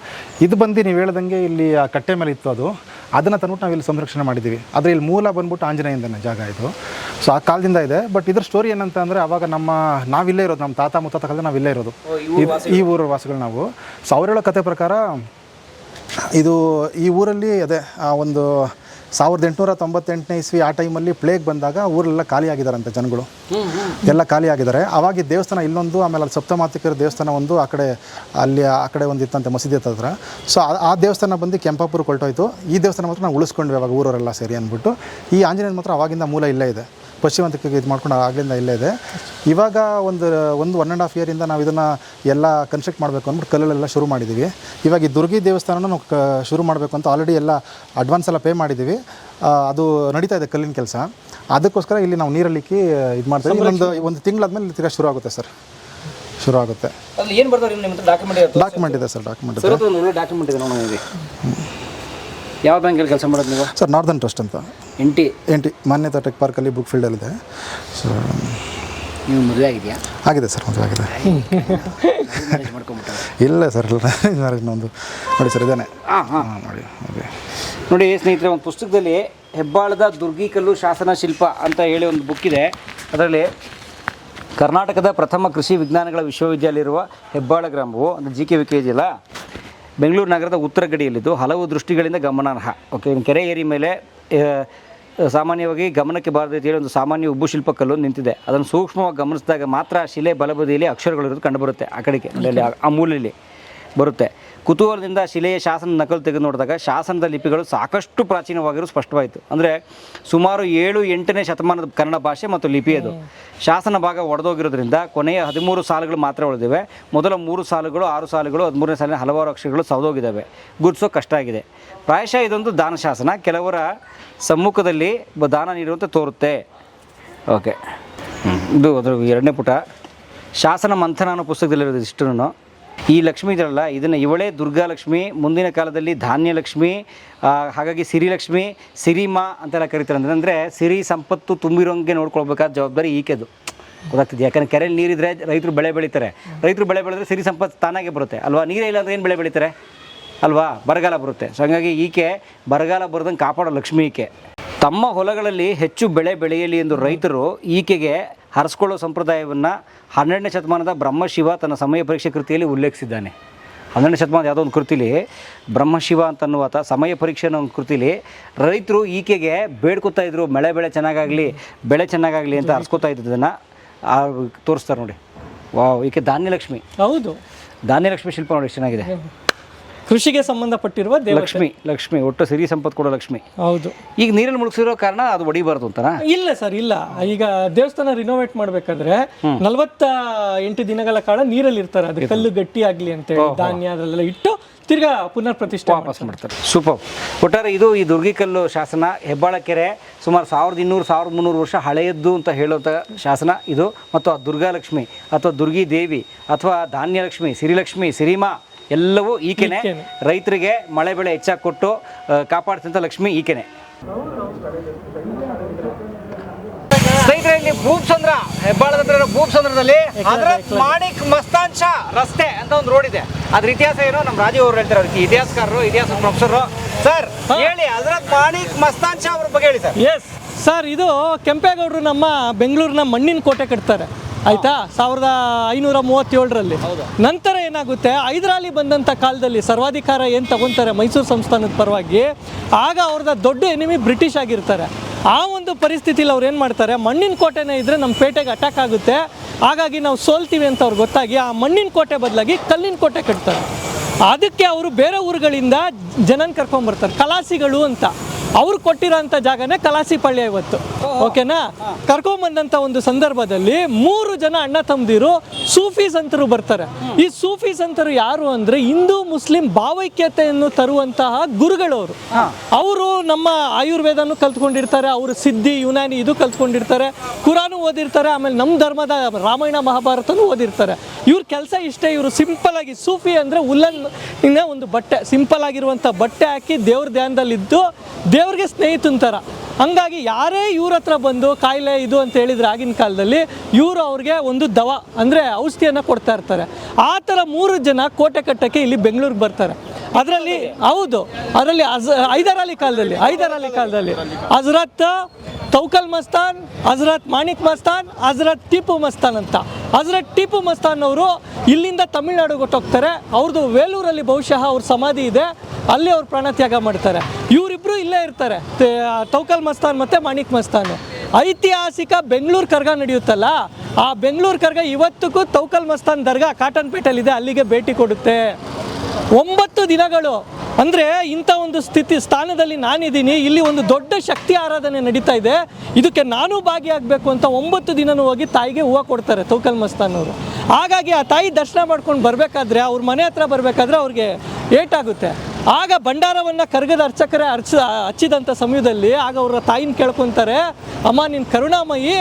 D: ಇದು ಬಂದು ನೀವು ಹೇಳ್ದಂಗೆ ಇಲ್ಲಿ ಆ ಕಟ್ಟೆ ಮೇಲೆ ಇತ್ತು, ಅದನ್ನು ತಂದ್ಬಿಟ್ಟು ನಾವು ಇಲ್ಲಿ ಸಂರಕ್ಷಣೆ ಮಾಡಿದ್ದೀವಿ. ಆದರೆ ಇಲ್ಲಿ ಮೂಲ ಬಂದ್ಬಿಟ್ಟು ಆಂಜನೇಯಂದನೇ ಜಾಗ ಇದು. ಸೊ ಆ ಕಾಲದಿಂದ ಇದೆ. ಬಟ್ ಇದ್ರ ಸ್ಟೋರಿ ಏನಂತ ಅಂದರೆ, ಅವಾಗ ನಾವಿಲ್ಲೇ ಇರೋದು, ನಮ್ಮ ತಾತ ಮುತ್ತಾತ ಕಾಲದಲ್ಲಿ ನಾವಿಲ್ಲೇ ಇರೋದು, ಈ ಊರ ವಾಸಿಗಳು ನಾವು. ಸೊ ಅವ್ರು ಹೇಳೋ ಕತೆ ಪ್ರಕಾರ ಇದು ಈ ಊರಲ್ಲಿ ಅದೇ ಒಂದು 1898ನೇ ಇಸ್ವಿ ಆ ಟೈಮಲ್ಲಿ ಪ್ಲೇಗ್ ಬಂದಾಗ ಊರೆಲ್ಲ ಖಾಲಿ ಆಗಿದ್ದಾರಂತೆ ಜನಗಳು, ಎಲ್ಲ ಖಾಲಿ ಆಗಿದ್ದಾರೆ. ಅವಾಗ ದೇವಸ್ಥಾನ ಇಲ್ಲೊಂದು, ಆಮೇಲೆ ಅಲ್ಲಿ ಸಪ್ತಮಾತೃಕೆಯರ ದೇವಸ್ಥಾನ ಒಂದು ಆ ಕಡೆ ಒಂದು ಇತ್ತಂತೆ ಮಸೀದಿ ಹತ್ರ. ಸೊ ಆ ದೇವಸ್ಥಾನ ಬಂದು ಕೆಂಪಾಪುರ ಕೊಲ್ಟೋಯ್ತು. ಈ ದೇವಸ್ಥಾನ ಮಾತ್ರ ನಾವು ಉಳಿಸ್ಕೊಂಡ್ವಿ ಅವಾಗ ಊರವರೆಲ್ಲ ಸೇರಿ ಅಂದ್ಬಿಟ್ಟು. ಈ ಆಂಜನೇಯನ ಮಾತ್ರ ಅವಾಗಿಂದ ಮೂಲ ಇಲ್ಲೇ ಇದೆ, ಪಶ್ಚಿಮಾಂತಕ್ಕೆ ಇದು ಮಾಡ್ಕೊಂಡು ಆಗಲಿಂದ ಇಲ್ಲೇ ಇದೆ. ಇವಾಗ ಒಂದು 1.5 ಇಯರಿಂದ ನಾವು ಇದನ್ನು ಎಲ್ಲ ಕನ್ಸ್ಟ್ರಕ್ಟ್ ಮಾಡಬೇಕು ಅಂದ್ಬಿಟ್ಟು ಕಲ್ಲಲ್ಲೆಲ್ಲ ಶುರು ಮಾಡಿದ್ದೀವಿ. ಇವಾಗ ಈ ದುರ್ಗಿ ದೇವಸ್ಥಾನನ ನಾವು ಶುರು ಮಾಡಬೇಕು ಅಂತ ಆಲ್ರೆಡಿ ಎಲ್ಲ ಅಡ್ವಾನ್ಸ್ ಎಲ್ಲ ಪೇ ಮಾಡಿದ್ದೀವಿ. ಅದು ನಡೀತಾ ಇದೆ ಕಲ್ಲಿನ ಕೆಲಸ. ಅದಕ್ಕೋಸ್ಕರ ಇಲ್ಲಿ ನಾವು ನೀರಲ್ಲಿಕ್ಕಿ ಇದು ಮಾಡ್ತೀವಿ. ಒಂದು ತಿಂಗಳಾದ್ಮೇಲೆ ತಿರ್ಗಾ ಶುರು ಆಗುತ್ತೆ ಸರ್, ಶುರು ಆಗುತ್ತೆ.
C: ಏನು ಬರ್ತಾರೆ ನಿಮ್ಮ
D: ಡಾಕ್ಯುಮೆಂಟ್ ಇದೆ ಸರ್, ಡಾಕ್ಯುಮೆಂಟ್
C: ಡಾಕ್ಯುಮೆಂಟ್ ಇದೆ ನೋಡಿ. ಯಾವ ಬ್ಯಾಂಕಲ್ಲಿ ಕೆಲಸ ಮಾಡೋದು ನೀವು?
D: ಸರ್ ನಾರ್ದನ್ ಟ್ರಸ್ಟ್ ಅಂತ ಎಂಟಿ ಮಾನ್ಯತಾ ಟೆಕ್ ಪಾರ್ಕಲ್ಲಿ ಬುಕ್ ಫೀಲ್ಡಲ್ಲಿದೆ. ಸೊ
C: ನೀವು ಮದುವೆ ಆಗಿದೆಯಾ?
D: ಆಗಿದೆ ಸರ್, ಮದುವೆ ಆಗಿದೆ. ಇಲ್ಲ ಸರ್, ಒಂದು ನೋಡಿ ಸರ್ ಇದೇನೆ.
C: ನೋಡಿ ಸ್ನೇಹಿತರೆ, ಒಂದು ಪುಸ್ತಕದಲ್ಲಿ ಹೆಬ್ಬಾಳದ ದುರ್ಗಿಕಲ್ಲು ಶಾಸನ ಶಿಲ್ಪ ಅಂತ ಹೇಳಿ ಒಂದು ಬುಕ್ ಇದೆ. ಅದರಲ್ಲಿ ಕರ್ನಾಟಕದ ಪ್ರಥಮ ಕೃಷಿ ವಿಜ್ಞಾನಗಳ ವಿಶ್ವವಿದ್ಯಾಲಯ ಇರುವ ಹೆಬ್ಬಾಳ ಗ್ರಾಮವು ಅಂದರೆ GKVK ಇದೆಯಲ್ಲ, ಬೆಂಗಳೂರು ನಗರದ ಉತ್ತರ ಗಡಿಯಲ್ಲಿದ್ದು ಹಲವು ದೃಷ್ಟಿಗಳಿಂದ ಗಮನಾರ್ಹ. ಓಕೆ, ಕೆರೆ ಏರಿ ಮೇಲೆ ಸಾಮಾನ್ಯವಾಗಿ ಗಮನಕ್ಕೆ ಬಾರದೆ ಅಂತೇಳಿ ಒಂದು ಸಾಮಾನ್ಯ ಉಬ್ಬು ಶಿಲ್ಪ ಕಲ್ಲು ನಿಂತಿದೆ. ಅದನ್ನು ಸೂಕ್ಷ್ಮವಾಗಿ ಗಮನಿಸಿದಾಗ ಮಾತ್ರ ಶಿಲೆ ಬಲಬದಿಯಲ್ಲಿ ಅಕ್ಷರಗಳಿರೋದು ಕಂಡುಬರುತ್ತೆ. ಆ ಕಡೆಗೆ ಆ ಮೂಲೆಯಲ್ಲಿ ಬರುತ್ತೆ. ಕುತೂಹಲದಿಂದ ಶಿಲೆಯ ಶಾಸನ ನಕಲು ತೆಗೆದು ನೋಡಿದಾಗ ಶಾಸನದ ಲಿಪಿಗಳು ಸಾಕಷ್ಟು ಪ್ರಾಚೀನವಾಗಿರೋ ಸ್ಪಷ್ಟವಾಯಿತು. ಅಂದರೆ ಸುಮಾರು 7-8ನೇ ಶತಮಾನದ ಕನ್ನಡ ಭಾಷೆ ಮತ್ತು ಲಿಪಿ ಅದು. ಶಾಸನ ಭಾಗ ಒಡೆದೋಗಿರೋದ್ರಿಂದ ಕೊನೆಯ 13 ಸಾಲುಗಳು ಮಾತ್ರ ಉಳಿದಿವೆ. ಮೊದಲ 3 ಸಾಲುಗಳು 6 ಸಾಲುಗಳು 13ನೇ ಸಾಲಿನ ಹಲವಾರು ಅಕ್ಷರಗಳು ಸೌದೋಗಿದ್ದಾವೆ, ಗುರುತಿಸೋ ಕಷ್ಟ ಆಗಿದೆ. ಪ್ರಾಯಶಃ ಇದೊಂದು ದಾನ ಶಾಸನ, ಕೆಲವರ ಸಮ್ಮುಖದಲ್ಲಿ ದಾನ ನೀಡುವಂತೆ ತೋರುತ್ತೆ. ಓಕೆ, ಇದು ಅದರ 2ನೇ ಪುಟ. ಶಾಸನ ಮಂಥನ ಅನ್ನೋ ಪುಸ್ತಕದಲ್ಲಿರೋದು ಇಷ್ಟನ್ನು. ಈ ಲಕ್ಷ್ಮೀ ಇದರಲ್ಲ, ಇದನ್ನು ಇವಳೇ ದುರ್ಗಾಲಕ್ಷ್ಮಿ, ಮುಂದಿನ ಕಾಲದಲ್ಲಿ ಧಾನ್ಯಲಕ್ಷ್ಮಿ, ಹಾಗಾಗಿ ಸಿರಿಲಕ್ಷ್ಮಿ, ಸಿರಿಮಾ ಅಂತೆಲ್ಲ ಕರೀತಾರೆ. ಅಂದರೆ ಸಿರಿ ಸಂಪತ್ತು ತುಂಬಿರೋಂಗೆ ನೋಡ್ಕೊಳ್ಬೇಕಾದ ಜವಾಬ್ದಾರಿ ಈಕೆದು. ಗೊತ್ತಾಗ್ತಿದೆ? ಯಾಕಂದರೆ ಕೆರೆಯಲ್ಲಿ ನೀರಿದ್ರೆ ರೈತರು ಬೆಳೆ ಬೆಳೀತಾರೆ. ರೈತರು ಬೆಳೆ ಬೆಳೆದ್ರೆ ಸಿರಿ ಸಂಪತ್ತು ತಾನಾಗೆ ಬರುತ್ತೆ ಅಲ್ವಾ? ನೀರೇ ಇಲ್ಲ ಅಂದರೆ ಏನು ಬೆಳೆ ಬೆಳೀತಾರೆ ಅಲ್ವಾ? ಬರಗಾಲ ಬರುತ್ತೆ. ಸೊ ಹಾಗಾಗಿ ಈಕೆ ಬರಗಾಲ ಬರೋದಂಗೆ ಕಾಪಾಡೋ ಲಕ್ಷ್ಮಿ ಈಕೆ. ತಮ್ಮ ಹೊಲಗಳಲ್ಲಿ ಹೆಚ್ಚು ಬೆಳೆ ಬೆಳೆಯಲಿ ಎಂದು ರೈತರು ಈಕೆಗೆ ಹರಿಸ್ಕೊಳ್ಳೋ ಸಂಪ್ರದಾಯವನ್ನು 12ನೇ ಶತಮಾನದ ಬ್ರಹ್ಮಶಿವ ತನ್ನ ಸಮಯ ಪರೀಕ್ಷೆ ಕೃತಿಯಲ್ಲಿ ಉಲ್ಲೇಖಿಸಿದ್ದಾನೆ. 12ನೇ ಶತಮಾನದ ಯಾವುದೋ ಒಂದು ಕೃತಿಲಿ ಬ್ರಹ್ಮಶಿವ ಅಂತನ್ನುವ ಸಮಯ ಪರೀಕ್ಷೆ ಅನ್ನೋ ಒಂದು ಕೃತಿಲಿ ರೈತರು ಈಕೆಗೆ ಬೇಡ್ಕೊತಾ ಇದ್ರು, ಬೆಳೆ ಚೆನ್ನಾಗಾಗಲಿ ಅಂತ ಹರಿಸ್ಕೊತಾ ಇದ್ದದನ್ನು ತೋರಿಸ್ತಾರೆ ನೋಡಿ. ವಾವ್, ಈಕೆ ಧಾನ್ಯಲಕ್ಷ್ಮಿ.
B: ಹೌದು,
C: ಧಾನ್ಯಲಕ್ಷ್ಮಿ ಶಿಲ್ಪ ನೋಡಿ, ಎಷ್ಟು ಚೆನ್ನಾಗಿದೆ.
B: ಕೃಷಿಗೆ ಸಂಬಂಧಪಟ್ಟಿರುವ
C: ಲಕ್ಷ್ಮಿ ಒಟ್ಟು ಸಿರಿ ಸಂಪತ್ತು ಕೊಡೋ ಲಕ್ಷ್ಮಿ.
B: ಹೌದು.
C: ಈಗ ನೀರಲ್ಲಿ ಮುಳುಗಿಸಿರೋ ಕಾರಣ ಅದು ಹೊಡಿಬಾರ್ದು ಅಂತನಾ?
B: ಇಲ್ಲ ಸರ್, ಇಲ್ಲ. ಈಗ ದೇವಸ್ಥಾನ ರಿನೋವೇಟ್ ಮಾಡ್ಬೇಕಾದ್ರೆ 48 ದಿನಗಳ ಕಾಲ ನೀರಲ್ಲಿ ಇರ್ತಾರೆ. ಅದು ಕಲ್ಲು ಗಟ್ಟಿ ಆಗ್ಲಿ ಅಂತ ಹೇಳಿ ಧಾನ್ಯ ಅದೆಲ್ಲ ಇಟ್ಟು ತಿರ್ಗಾ ಪುನರ್ ಪ್ರತಿಷ್ಠೆ ವಾಪಸ್ ಮಾಡ್ತಾರೆ.
C: ಸೂಪರ್. ಒಟ್ಟಾರೆ ಇದು ಈ ದುರ್ಗಿಕಲ್ಲು ಶಾಸನ. ಹೆಬ್ಬಾಳ ಕೆರೆ ಸುಮಾರು 1200-1300 ವರ್ಷ ಹಳೆಯದ್ದು ಅಂತ ಹೇಳುವಂಥ ಶಾಸನ ಇದು. ಮತ್ತು ಆ ದುರ್ಗಾಲಕ್ಷ್ಮಿ ಅಥವಾ ದುರ್ಗಿ ದೇವಿ ಅಥವಾ ಧಾನ್ಯಲಕ್ಷ್ಮಿ, ಸಿರಿಲಕ್ಷ್ಮಿ, ಸಿರಿಮಾ ಎಲ್ಲವೂ ಈಕೆನೆ. ರೈತರಿಗೆ ಮಳೆ ಬೆಳೆ ಹೆಚ್ಚಾಗಿ ಕೊಟ್ಟು ಕಾಪಾಡ್ತಂಥ ಲಕ್ಷ್ಮಿ ಈಕೆನೆ. ಸ್ನೇಹಿತರೆ, ಇಲ್ಲಿ ಭೂಪ್ಸಂದ್ರ, ಹೆಬ್ಬಾಳದ ಹತ್ರ ಭೂಪ್ಸಂದ್ರದಲ್ಲಿ ಹಜರತ್ ಮಾಣಿಕ್ ಮಸ್ತಾನ್ ಶಾ ರಸ್ತೆ ಅಂತ ಒಂದು ರೋಡ್ ಇದೆ. ಅದ್ರ ಇತಿಹಾಸ ಏನೋ ನಮ್ಮ ರಾಜೀವ್ ಅವರು ಹೇಳ್ತಾರೆ, ಅದಕ್ಕೆ ಇತಿಹಾಸಕಾರರು, ಇತಿಹಾಸ ಪ್ರೊಫೆಸರು. ಸರ್ ಹೇಳಿ, ಹಜರತ್ ಮಾಣಿಕ್ ಮಸ್ತಾನ್ ಶಾ ಅವ್ರ ಬಗ್ಗೆ ಹೇಳಿ ಸರ್.
B: ಎಸ್ ಸರ್, ಇದು ಕೆಂಪೇಗೌಡರು ನಮ್ಮ ಬೆಂಗಳೂರಿನ ಮಣ್ಣಿನ ಕೋಟೆ ಕಟ್ತಾರೆ ಆಯ್ತಾ, 1537ರಲ್ಲಿ. ನಂತರ ಏನಾಗುತ್ತೆ, ಹೈದರಾಲಿ ಬಂದಂಥ ಕಾಲದಲ್ಲಿ ಸರ್ವಾಧಿಕಾರ ಏನು ತಗೊತಾರೆ ಮೈಸೂರು ಸಂಸ್ಥಾನದ ಪರವಾಗಿ, ಆಗ ಅವ್ರದ ದೊಡ್ಡ ಎನಿಮಿ ಬ್ರಿಟಿಷ್ ಆಗಿರ್ತಾರೆ. ಆ ಒಂದು ಪರಿಸ್ಥಿತಿಲಿ ಅವ್ರು ಏನು ಮಾಡ್ತಾರೆ, ಮಣ್ಣಿನ ಕೋಟೆನೇ ಇದ್ದರೆ ನಮ್ಮ ಪೇಟೆಗೆ ಅಟ್ಯಾಕ್ ಆಗುತ್ತೆ, ಹಾಗಾಗಿ ನಾವು ಸೋಲ್ತೀವಿ ಅಂತ ಅವ್ರಿಗೆ ಗೊತ್ತಾಗಿ ಆ ಮಣ್ಣಿನ ಕೋಟೆ ಬದಲಾಗಿ ಕಲ್ಲಿನ ಕೋಟೆ ಕಟ್ತಾರೆ. ಅದಕ್ಕೆ ಅವರು ಬೇರೆ ಊರುಗಳಿಂದ ಜನನ ಕರ್ಕೊಂಡ್ಬರ್ತಾರೆ, ಕಲಾಸಿಗಳು ಅಂತ. ಅವ್ರು ಕೊಟ್ಟಿರೋಂಥ ಜಾಗನೇ ಕಲಾಸಿಪಳ್ಳಿ ಇವತ್ತು. ಓಕೆನಾ? ಕರ್ಕೊಂಬಂದಂಥ ಒಂದು ಸಂದರ್ಭದಲ್ಲಿ 3 ಜನ ಅಣ್ಣ ತಮ್ಮದಿರು ಸೂಫಿ ಸಂತರು ಬರ್ತಾರೆ. ಈ ಸೂಫಿ ಸಂತರು ಯಾರು ಅಂದರೆ ಹಿಂದೂ ಮುಸ್ಲಿಂ ಭಾವೈಕ್ಯತೆಯನ್ನು ತರುವಂತಹ ಗುರುಗಳವರು. ಅವರು ನಮ್ಮ ಆಯುರ್ವೇದನೂ ಕಲ್ತ್ಕೊಂಡಿರ್ತಾರೆ, ಅವರು ಸಿದ್ಧಿ ಯುನಾನಿ ಇದು ಕಲ್ತ್ಕೊಂಡಿರ್ತಾರೆ, ಕುರಾನು ಓದಿರ್ತಾರೆ, ಆಮೇಲೆ ನಮ್ಮ ಧರ್ಮದ ರಾಮಾಯಣ ಮಹಾಭಾರತನೂ ಓದಿರ್ತಾರೆ. ಇವ್ರ ಕೆಲಸ ಇಷ್ಟೇ, ಇವರು ಸಿಂಪಲ್ ಆಗಿ, ಸೂಫಿ ಅಂದರೆ ಉಲ್ಲನ್ ಒಂದು ಬಟ್ಟೆ, ಸಿಂಪಲ್ ಆಗಿರುವಂಥ ಬಟ್ಟೆ ಹಾಕಿ ದೇವ್ರ ಧ್ಯಾನದಲ್ಲಿದ್ದು ದೇವ್ರಿಗೆ ಸ್ನೇಹಿತನ ಥರ. ಹಂಗಾಗಿ ಯಾರೇ ಇವ್ರ ಹತ್ರ ಬಂದು ಕಾಯಿಲೆ ಇದು ಅಂತ ಹೇಳಿದ್ರೆ ಆಗಿನ ಕಾಲದಲ್ಲಿ ಇವರು ಅವ್ರಿಗೆ ಒಂದು ದವಾ ಅಂದರೆ ಔಷಧಿಯನ್ನು ಕೊಡ್ತಾ ಇರ್ತಾರೆ. ಆ ಥರ 3 ಜನ ಕೋಟೆ ಕಟ್ಟಕ್ಕೆ ಇಲ್ಲಿ ಬೆಂಗಳೂರಿಗೆ ಬರ್ತಾರೆ. ಅದರಲ್ಲಿ ಹೈದರಾಲಿ ಕಾಲದಲ್ಲಿ ಹಜರತ್ ತೌಕಲ್ ಮಸ್ತಾನ್, ಹಜರತ್ ಮಾಣಿಕ್ ಮಸ್ತಾನ್, ಹಜರತ್ ಟಿಪ್ಪು ಮಸ್ತಾನ್ ಅಂತ. ಹಜರತ್ ಟಿಪ್ಪು ಮಸ್ತಾನ್ ಅವರು ಇಲ್ಲಿಂದ ತಮಿಳ್ನಾಡಿಗೆ ಹೊಟ್ಟೋಗ್ತಾರೆ. ಅವ್ರದ್ದು ವೇಲೂರಲ್ಲಿ ಬಹುಶಃ ಅವ್ರ ಸಮಾಧಿ ಇದೆ, ಅಲ್ಲಿ ಅವ್ರು ಪ್ರಾಣತ್ಯಾಗ ಮಾಡ್ತಾರೆ. ಇವರಿಬ್ಬರು ಇಬ್ಬರು ಇಲ್ಲೇ ಇರ್ತಾರೆ, ತೌಕಲ್ ಮಸ್ತಾನ್ ಮತ್ತು ಮಾಣಿಕ್ ಮಸ್ತಾನ್. ಐತಿಹಾಸಿಕ ಬೆಂಗಳೂರು ಕರ್ಗ ನಡೆಯುತ್ತಲ್ಲ, ಆ ಬೆಂಗಳೂರು ಕರ್ಗ ಇವತ್ತಿಗೂ ತೌಕಲ್ ಮಸ್ತಾನ್ ದರ್ಗಾ ಕಾಟನ್ ಪೇಟೆಯಲ್ಲಿದೆ, ಅಲ್ಲಿಗೆ ಭೇಟಿ ಕೊಡುತ್ತೆ. 9 ದಿನಗಳು ಅಂದರೆ ಇಂಥ ಒಂದು ಸ್ಥಾನದಲ್ಲಿ ನಾನಿದ್ದೀನಿ, ಇಲ್ಲಿ ಒಂದು ದೊಡ್ಡ ಶಕ್ತಿ ಆರಾಧನೆ ನಡೀತಾ ಇದೆ, ಇದಕ್ಕೆ ನಾನು ಭಾಗಿಯಾಗಬೇಕು ಅಂತ 9 ದಿನನೂ ಹೋಗಿ ತಾಯಿಗೆ ಹೂವು ಕೊಡ್ತಾರೆ ತೌಕಲ್ ಮಸ್ತಾನ್ ಅವರು. ಹಾಗಾಗಿ ಆ ತಾಯಿ ದರ್ಶನ ಮಾಡ್ಕೊಂಡು ಬರಬೇಕಾದ್ರೆ, ಅವ್ರ ಮನೆ ಹತ್ರ ಬರಬೇಕಾದ್ರೆ ಅವ್ರಿಗೆ ಏಟಾಗುತ್ತೆ. ಆಗ ಭಂಡಾರವನ್ನು ಕರ್ಗದ ಅರ್ಚಕರೇ ಹಚ್ಚಿದಂಥ ಸಮಯದಲ್ಲಿ ಆಗ ಅವರ ತಾಯಿನ ಕೇಳ್ಕೊತಾರೆ, ಅಮ್ಮ ನಿನ್ನ ಕರುಣಾಮಯಿ,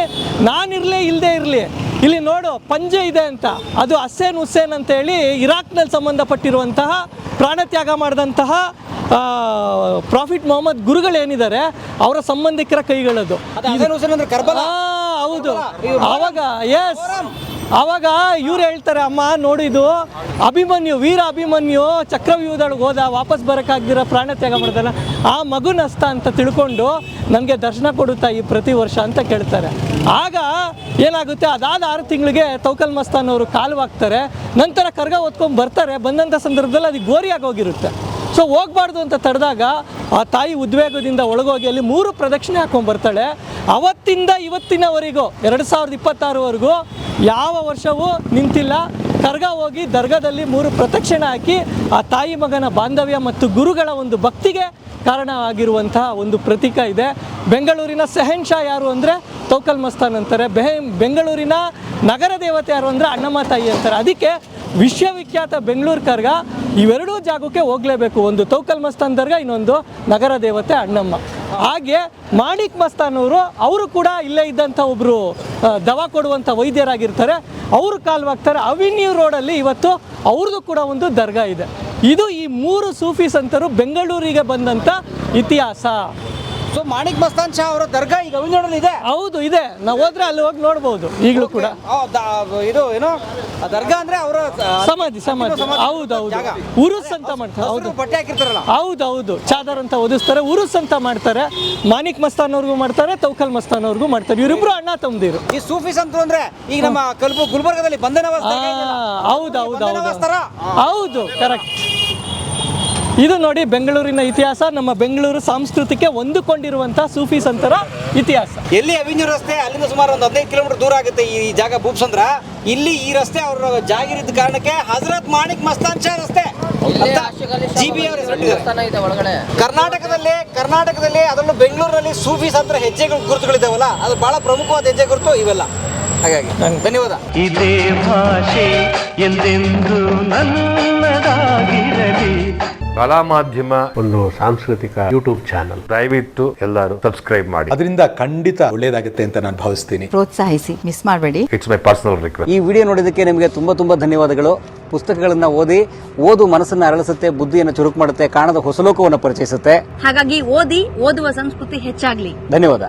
B: ನಾನಿರಲಿ ಇಲ್ಲದೆ ಇರಲಿ, ಇಲ್ಲಿ ನೋಡು ಪಂಜೆ ಇದೆ ಅಂತ, ಅದು ಹಸೇನ್ ಹುಸೇನ್ ಅಂತೇಳಿ ಇರಾಕ್ನಲ್ಲಿ ಸಂಬಂಧಪಟ್ಟಿರುವಂತಹ ಪ್ರಾಣತ್ಯಾಗ ಮಾಡಿದಂತಹ ಪ್ರಾಫಿಟ್ ಮೊಹಮ್ಮದ್ ಗುರುಗಳೇನಿದ್ದಾರೆ ಅವರ ಸಂಬಂಧಿಕರ ಕೈಗಳದು. ಹೌದು. ಆವಾಗ ಇವ್ರು ಹೇಳ್ತಾರೆ, ಅಮ್ಮ ನೋಡು ಇದು ಅಭಿಮನ್ಯು, ವೀರ ಅಭಿಮನ್ಯು ಚಕ್ರವ್ಯೂಹದೊಳಗೆ ಹೋದ, ವಾಪಸ್ ಬರೋಕ್ಕಾಗ್ದಿರೋ ಪ್ರಾಣತ್ಯಾಗ ಮಾಡಿದಲ್ಲ, ಆ ಮಗುನ ಹಸ್ತ ಅಂತ ತಿಳ್ಕೊಂಡು ನನಗೆ ದರ್ಶನ ಕೊಡುತ್ತಾ ಈ ಪ್ರತಿ ವರ್ಷ ಅಂತ ಕೇಳ್ತಾರೆ. ಆಗ ಏನಾಗುತ್ತೆ, ಅದಾದ 6 ತಿಂಗಳಿಗೆ ತೌಕಲ್ ಮಸ್ತಾನ್ ಅವರು ಕಾಲುವಾಗ್ತಾರೆ. ನಂತರ ಕರ್ಗ ಹೊತ್ಕೊಂಡು ಬರ್ತಾರೆ. ಬಂದಂಥ ಸಂದರ್ಭದಲ್ಲಿ ಅದು ಗೋರಿಯಾಗಿ ಹೋಗಿರುತ್ತೆ. ಸೊ ಹೋಗ್ಬಾರ್ದು ಅಂತ ತಡೆದಾಗ ಆ ತಾಯಿ ಉದ್ವೇಗದಿಂದ ಒಳಗೋಗಿ ಅಲ್ಲಿ 3 ಪ್ರದಕ್ಷಿಣೆ ಹಾಕೊಂಡ್ಬರ್ತಾಳೆ. ಅವತ್ತಿಂದ ಇವತ್ತಿನವರೆಗೂ 2026ವರೆಗೂ ಯಾವ ವರ್ಷವೂ ನಿಂತಿಲ್ಲ. ಕರ್ಗ ಹೋಗಿ ದರ್ಗಾದಲ್ಲಿ 3 ಪ್ರದಕ್ಷಿಣೆ ಹಾಕಿ ಆ ತಾಯಿ ಮಗನ ಬಾಂಧವ್ಯ ಮತ್ತು ಗುರುಗಳ ಒಂದು ಭಕ್ತಿಗೆ ಕಾರಣ ಆಗಿರುವಂತಹ ಒಂದು ಪ್ರತೀಕ ಇದೆ. ಬೆಂಗಳೂರಿನ ಸೆಹನ್ಶಾ ಯಾರು ಅಂದರೆ ತೌಕಲ್ ಮಸ್ತಾನ್ ಅಂತಾರೆ. ಬೆಂಗಳೂರಿನ ನಗರ ದೇವತೆ ಯಾರು ಅಂದರೆ ಅಣ್ಣಮ್ಮ ತಾಯಿ ಅಂತಾರೆ. ಅದಕ್ಕೆ ವಿಶ್ವವಿಖ್ಯಾತ ಬೆಂಗಳೂರು ಕರ್ಗ ಇವೆರಡೂ ಜಾಗಕ್ಕೆ ಹೋಗಲೇಬೇಕು, ಒಂದು ತೌಕಲ್ ಮಸ್ತಾನ್ ದರ್ಗಾ, ಇನ್ನೊಂದು ನಗರ ದೇವತೆ ಅಣ್ಣಮ್ಮ. ಹಾಗೆ ಮಾಣಿಕ್ ಮಸ್ತಾನ್ ಅವರು ಕೂಡ ಇಲ್ಲೇ ಇದ್ದಂಥ ಒಬ್ಬರು ದವಾ ಕೊಡುವಂಥ ವೈದ್ಯರಾಗಿರ್ತಾರೆ. ಅವರು ಕಾಲ್ವಾಗ್ತಾರೆ. ಅವಿನ್ಯೂ ರೋಡಲ್ಲಿ ಇವತ್ತು ಅವ್ರದ್ದು ಕೂಡ ಒಂದು ದರ್ಗಾ ಇದೆ. ಇದು ಈ 3 ಸೂಫಿ ಸಂತರು ಬೆಂಗಳೂರಿಗೆ ಬಂದಂಥ ಇತಿಹಾಸ.
C: ಸೊ ಮಾಣಿಕ್ ಮಸ್ತಾನ್ ಶಾ ಅವರ ದರ್ಗಾ ಈಗ ಅವಿನ್ಯೂರಲ್ಲಿ ಇದೆ.
B: ಹೌದು, ಇದೆ. ನಾವು ಹೋದ್ರೆ ಅಲ್ಲಿ ಹೋಗಿ ನೋಡ್ಬೋದು ಈಗಲೂ ಕೂಡ.
C: ಇದು ಏನು ದರ್ಗಾ ಅಂದ್ರೆ ಅವರ
B: ಸಮಾಧಿ. ಹೌದು. ಉರುಸ್ ಅಂತ ಮಾಡ್ತಾರೆ. ಹೌದು,
C: ಬಟ್ಟೆ ಹಾಕಿರ್ತಾರಲ್ಲ.
B: ಹೌದು, ಚಾದರ್ ಅಂತ ಓದಿಸ್ತಾರೆ, ಉರುಸ್ ಅಂತ ಮಾಡ್ತಾರೆ. ಮಾಣಿಕ್ ಮಸ್ತಾನ್ ಅವ್ರಿಗೂ ಮಾಡ್ತಾರೆ, ತೌಕಲ್ ಮಸ್ತಾನ್ ಅವ್ರಿಗೂ ಮಾಡ್ತಾರೆ. ಇವರಿಬ್ರು ಅಣ್ಣ ತಮ್ಮದಿರು.
C: ಈ ಸೂಫಿ ಸಂತರು ಅಂದ್ರೆ ಈಗ ನಮ್ಮ ಗುಲ್ಬರ್ಗದಲ್ಲಿ ಬಂಧನವಾಸ.
B: ಹೌದು, ಕರೆಕ್ಟ್. ಇದು ನೋಡಿ ಬೆಂಗಳೂರಿನ ಇತಿಹಾಸ, ನಮ್ಮ ಬೆಂಗಳೂರು ಸಾಂಸ್ಕೃತಿಕ ಹೊಂದಿಕೊಂಡಿರುವಂತಹ ಸೂಫಿ ಸಂತರ ಇತಿಹಾಸ.
C: ಎಲ್ಲಿ ಅವಿನ್ಯೂ ರಸ್ತೆ, ಅಲ್ಲಿಂದ ಸುಮಾರು ಒಂದು 15 ಕಿಲೋಮೀಟರ್ ದೂರ ಆಗುತ್ತೆ ಈ ಜಾಗ ಭೂಪ್ಸಂದ್ರ. ಇಲ್ಲಿ ಈ ರಸ್ತೆ ಅವರ ಜಾಗಿರಿದ್ದ ಕಾರಣಕ್ಕೆ ಹಜರತ್ ಮಾಣಿಕ್ ಮಸ್ತಾನ್ ಶಾ ರಸ್ತೆ ಕರ್ನಾಟಕದಲ್ಲಿ ಅದರಲ್ಲೂ ಬೆಂಗಳೂರಿನಲ್ಲಿ ಸೂಫಿ ಸಂತರ ಹೆಜ್ಜೆಗಳು ಗುರುತುಗಳಿದ್ದಾವಲ್ಲ, ಅದು ಬಹಳ ಪ್ರಮುಖವಾದ ಹೆಜ್ಜೆ ಗುರುತು ಇವೆಲ್ಲ. ಹಾಗಾಗಿ ಧನ್ಯವಾದ.
A: ಇದೇ ಭಾಷೆ ಎಂದೆಂದು ನನ್ನದಾಗಿರಲಿ.
E: ಕಲಾ ಮಾಧ್ಯಮ ಒಂದು ಸಾಂಸ್ಕೃತಿಕ ಯೂಟ್ಯೂಬ್ ಚಾನಲ್, ದಯವಿಟ್ಟು ಎಲ್ಲರೂ ಸಬ್ಸ್ಕ್ರೈಬ್ ಮಾಡಿ.
F: ಅದರಿಂದ ಖಂಡಿತ ಒಳ್ಳೇದಾಗುತ್ತೆ ಅಂತ ನಾನು ಭಾವಿಸ್ತೀನಿ.
G: ಪ್ರೋತ್ಸಾಹಿಸಿ, ಮಿಸ್ ಮಾಡಬೇಡಿ.
E: It's my personal request.
C: ಈ ವಿಡಿಯೋ ನೋಡಿದ್ದಕ್ಕೆ ನಿಮಗೆ ತುಂಬಾ ಧನ್ಯವಾದಗಳು. ಪುಸ್ತಕಗಳನ್ನ ಓದು ಮನಸ್ಸನ್ನ ಅರಳಿಸುತ್ತೆ, ಬುದ್ಧಿಯನ್ನು ಚುರುಕು ಮಾಡುತ್ತೆ, ಕಾಣದ ಹೊಸ ಲೋಕವನ್ನು ಪರಿಚಯಿಸುತ್ತೆ.
G: ಹಾಗಾಗಿ ಓದುವ ಸಂಸ್ಕೃತಿ ಹೆಚ್ಚಾಗ್ಲಿ.
C: ಧನ್ಯವಾದ.